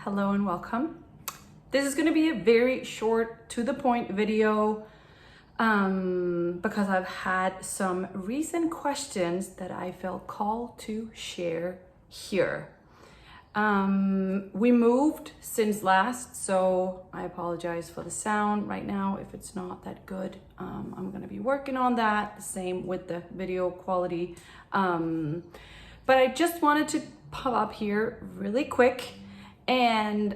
Hello and welcome. This is going to be a very short, to the point video because I've had some recent questions that I felt called to share here. We moved since last, so I apologize for the sound right now if it's not that good. I'm going to be working on that, same with the video quality. But I just wanted to pop up here really quick and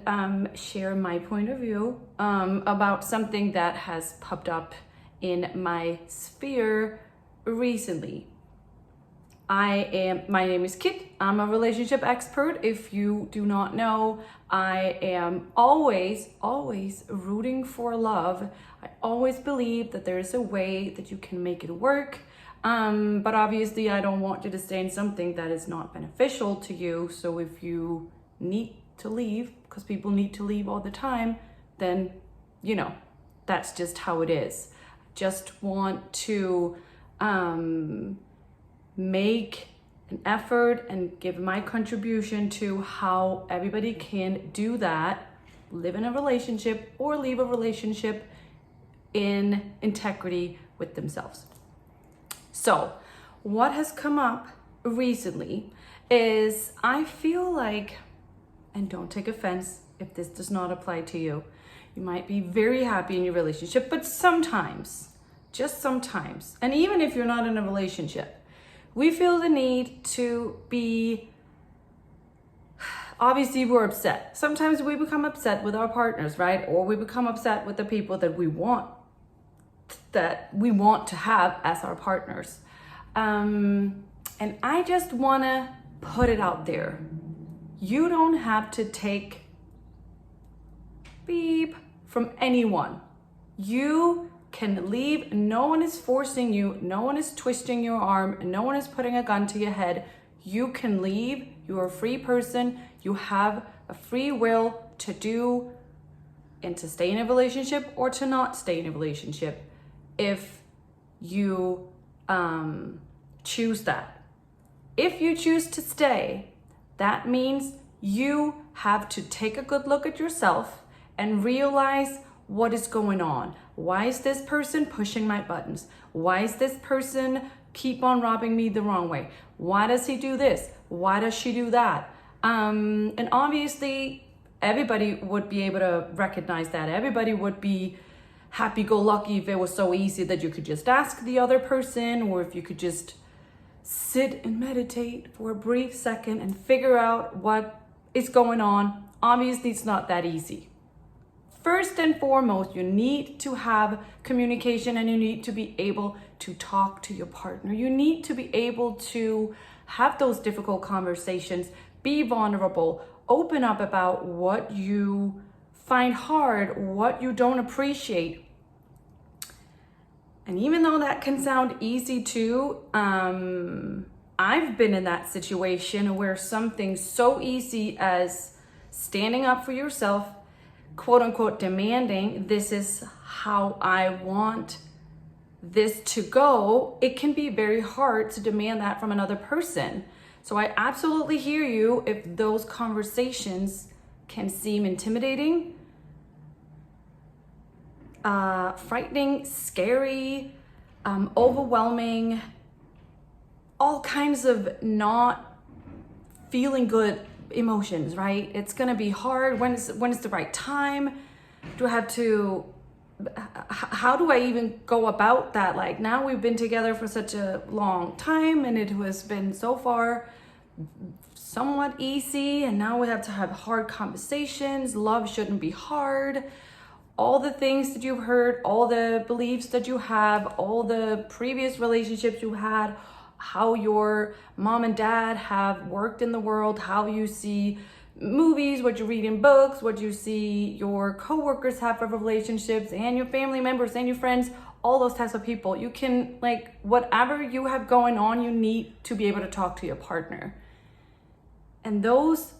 share my point of view about something that has popped up in my sphere recently. My name is Kit. I'm a relationship expert. If you do not know, I am always rooting for love. I always believe that there is a way that you can make it work. But obviously I don't want you to stay in something that is not beneficial to you. So if you need to leave, because people need to leave all the time, then, that's just how it is. Just want to make an effort and give my contribution to how everybody can do that, live in a relationship or leave a relationship in integrity with themselves. So what has come up recently is I feel like, and don't take offense if this does not apply to you, you might be very happy in your relationship, but sometimes, just sometimes, and even if you're not in a relationship, we feel the need to be, obviously we're upset. Sometimes we become upset with our partners, right? Or we become upset with the people that we want to have as our partners. And I just wanna put it out there. You don't have to take beep from anyone. You can leave. No one is forcing you. No one is twisting your arm. No one is putting a gun to your head. You can leave. You are a free person. You have a free will to do and to stay in a relationship or to not stay in a relationship if you choose that. If you choose to stay, that means you have to take a good look at yourself and realize what is going on. Why is this person pushing my buttons? Why is this person keep on rubbing me the wrong way? Why does he do this? Why does she do that? And obviously everybody would be able to recognize that. Everybody would be happy-go-lucky if it was so easy that you could just ask the other person, or if you could just sit and meditate for a brief second and figure out what is going on. Obviously, it's not that easy. First and foremost, you need to have communication and you need to be able to talk to your partner. You need to be able to have those difficult conversations, be vulnerable, open up about what you find hard, what you don't appreciate. And even though that can sound easy too, I've been in that situation where something so easy as standing up for yourself, quote unquote, demanding this is how I want this to go, it can be very hard to demand that from another person. So I absolutely hear you if those conversations can seem intimidating, frightening, scary, overwhelming, all kinds of not feeling good emotions, right? It's gonna be hard. When is the right time? How do I even go about that? Like, now we've been together for such a long time and it has been so far somewhat easy, and now we have to have hard conversations. Love shouldn't be hard. All the things that you've heard, all the beliefs that you have, all the previous relationships you had, how your mom and dad have worked in the world, how you see movies, what you read in books, what you see your coworkers have for relationships, and your family members and your friends, all those types of people. You can, whatever you have going on, you need to be able to talk to your partner. And those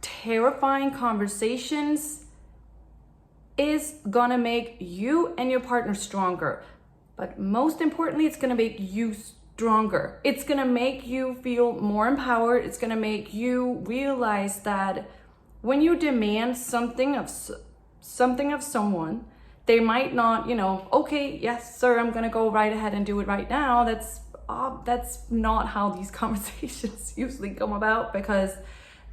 terrifying conversations is gonna make you and your partner stronger. But most importantly, it's gonna make you stronger. It's gonna make you feel more empowered. It's gonna make you realize that when you demand something of someone, they might not, okay, yes, sir, I'm gonna go right ahead and do it right now. That's not how these conversations usually come about, because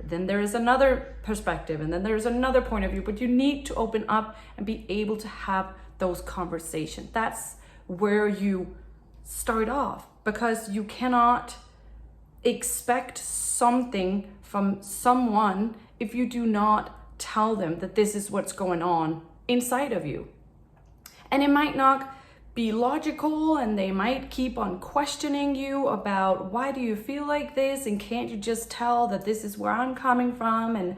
then there is another perspective and then there's another point of view. But you need to open up and be able to have those conversations. That's where you start off, because you cannot expect something from someone if you do not tell them that this is what's going on inside of you. And it might not be logical, and they might keep on questioning you about, why do you feel like this, and can't you just tell that this is where I'm coming from, and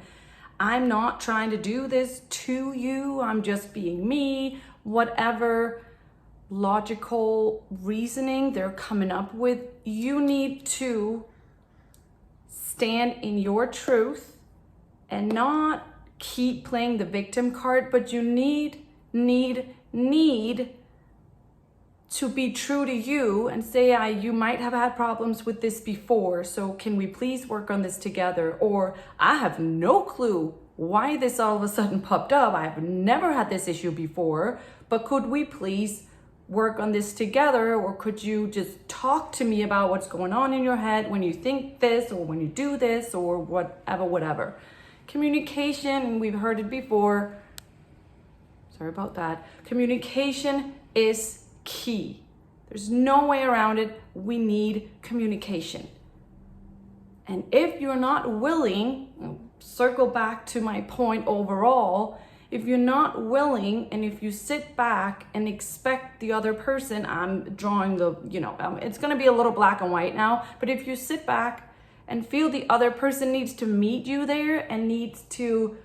I'm not trying to do this to you, I'm just being me. Whatever logical reasoning they're coming up with, you need to stand in your truth and not keep playing the victim card, but you need to be true to you and say, you might have had problems with this before, so can we please work on this together? Or, I have no clue why this all of a sudden popped up. I have never had this issue before, but could we please work on this together? Or could you just talk to me about what's going on in your head when you think this, or when you do this, or whatever. Communication, and we've heard it before. Sorry about that. Communication is key. There's no way around it. We need communication. And if you're not willing, circle back to my point overall, if you're not willing, and if you sit back and expect the other person, I'm drawing it's going to be a little black and white now, but if you sit back and feel the other person needs to meet you there and needs to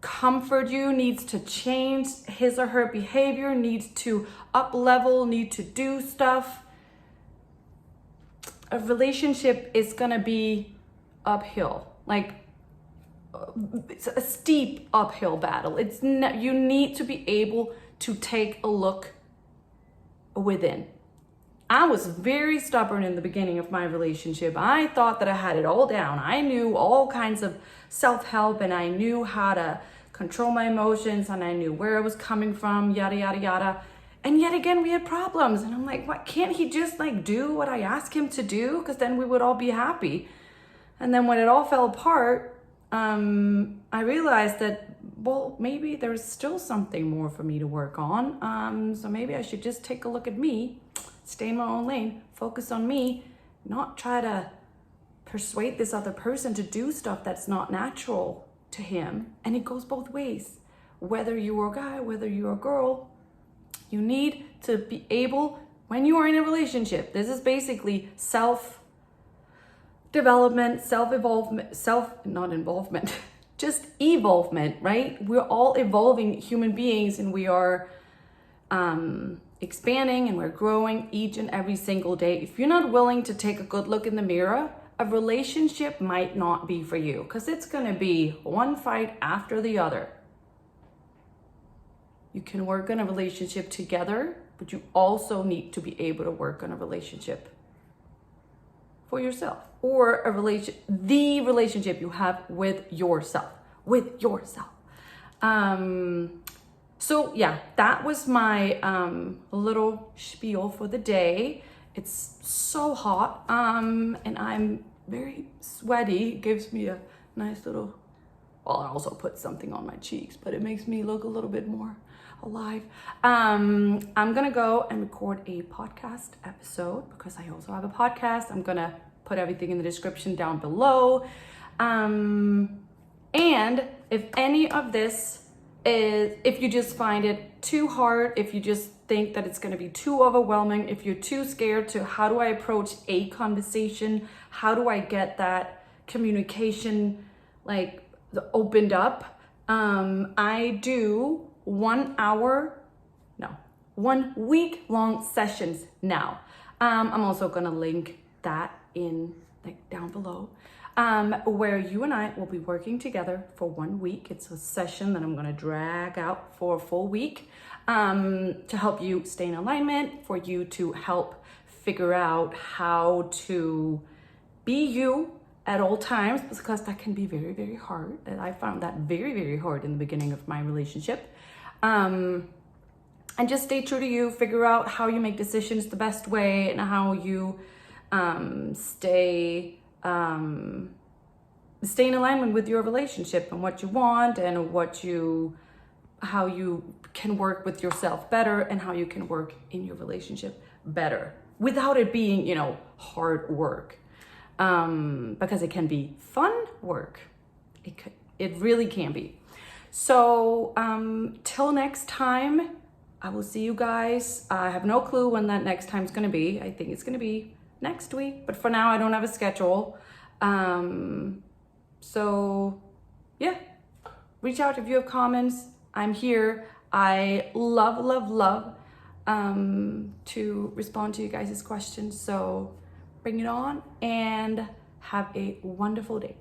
comfort you, needs to change his or her behavior, needs to up level, need to do stuff, a relationship is gonna be uphill. Like, it's a steep uphill battle. You need to be able to take a look within. I was very stubborn in the beginning of my relationship. I thought that I had it all down. I knew all kinds of self-help, and I knew how to control my emotions, and I knew where it was coming from, yada, yada, yada. And yet again, we had problems. And I'm like, what, can't he just do what I ask him to do? Because then we would all be happy. And then when it all fell apart, I realized that, well, maybe there's still something more for me to work on. So maybe I should just take a look at me, stay in my own lane, focus on me, not try to persuade this other person to do stuff that's not natural to him. And it goes both ways. Whether you're a guy, whether you're a girl, you need to be able, when you are in a relationship, this is basically self-development, not involvement, just evolvement, right? We're all evolving human beings, and we are expanding, and we're growing each and every single day. If you're not willing to take a good look in the mirror, a relationship might not be for you, because it's going to be one fight after the other. You can work on a relationship together, but you also need to be able to work on a relationship for yourself, or the relationship you have with yourself. So yeah, that was my little spiel for the day. It's so hot, and I'm very sweaty. It gives me a nice little, well, I also put something on my cheeks, but it makes me look a little bit more alive. I'm gonna go and record a podcast episode, because I also have a podcast. I'm gonna put everything in the description down below. And if any of this if you just find it too hard, if you just think that it's going to be too overwhelming, if you're too scared to, how do I approach a conversation? How do I get that communication opened up? I do 1 week long sessions now. I'm also going to link that in down below. Where you and I will be working together for 1 week. It's a session that I'm going to drag out for a full week to help you stay in alignment, for you to help figure out how to be you at all times, because that can be very, very hard. And I found that very, very hard in the beginning of my relationship. And just stay true to you, figure out how you make decisions the best way, and how you stay in alignment with your relationship and what you want, and how you can work with yourself better, and how you can work in your relationship better without it being, hard work. Because it can be fun work. It really can be. So till next time, I will see you guys. I have no clue when that next time is going to be. I think it's going to be next week, but for now I don't have a schedule. So yeah, reach out if you have comments. I'm here. I love to respond to you guys' questions. So bring it on and have a wonderful day.